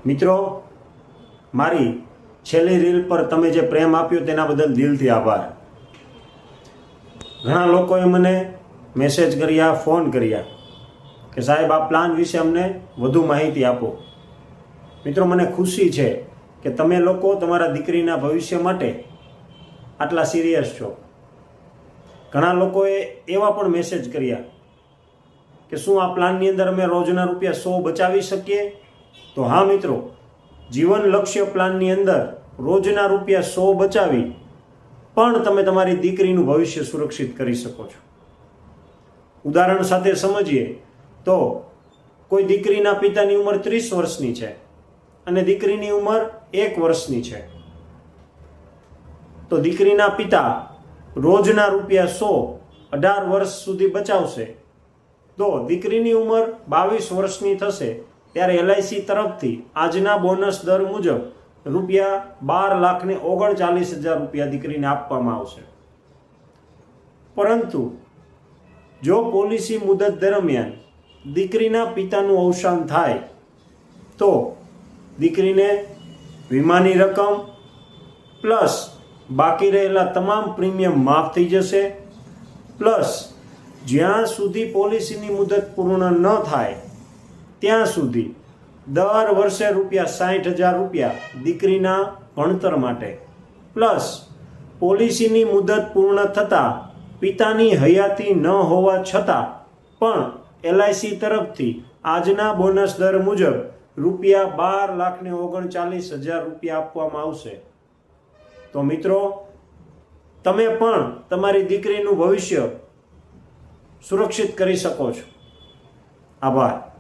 મિત્રો, મારી છેલ્લી રીલ પર તમે જે પ્રેમ આપ્યો તેના બદલ દિલથી આભાર. ઘણા લોકોએ મને મેસેજ કર્યા, ફોન કર્યા કે સાહેબ આ પ્લાન વિશે અમને વધુ માહિતી આપો. મિત્રો, મને ખુશી છે કે તમે લોકો તમારા દીકરીના ભવિષ્ય માટે આટલા સિરિયસ છો. ઘણા લોકોએ એવા પણ મેસેજ કર્યા કે શું આ પ્લાનની અંદર અમે રોજના ₹100 બચાવી શકીએ? તો હા મિત્રો, જીવન લક્ષ્ય પ્લાનની અંદર રોજના ₹100 બચાવી પણ તમે તમારી દીકરીનું ભવિષ્ય સુરક્ષિત કરી શકો છો. ઉદાહરણ સાથે સમજીએ તો કોઈ દીકરીના પિતાની ઉંમર 30 વર્ષની છે અને દીકરીની ઉંમર 1 વર્ષની છે. તો દીકરીના પિતા રોજના ₹100 18 વર્ષ સુધી બચાવશે તો દીકરીની ઉંમર 22 વર્ષની થશે ત્યારે LIC તરફથી આજના બોનસ દર મુજબ ₹12,39,000 દીકરીને આપવામાં આવશે. પરંતુ જો પોલિસી મુદત દરમિયાન દીકરીના પિતાનું અવસાન થાય તો દીકરીને વીમાની રકમ પ્લસ બાકી રહેલા તમામ પ્રીમિયમ માફ થઈ જશે. પ્લસ જ્યાં સુધી પોલિસીની મુદત પૂર્ણ ન થાય ત્યાં સુધી દર વર્ષે ₹60,000 દીકરીના ભણતર માટે, પ્લસ પોલિસીની મુદત પૂર્ણ થતાં પિતાની હયાતી ન હોવા છતાં પણ LIC તરફથી આજના બોનસ દર મુજબ ₹12,39,000 આપવામાં આવશે. તો મિત્રો, તમે પણ તમારી દીકરીનું ભવિષ્ય સુરક્ષિત કરી શકો છો. આભાર.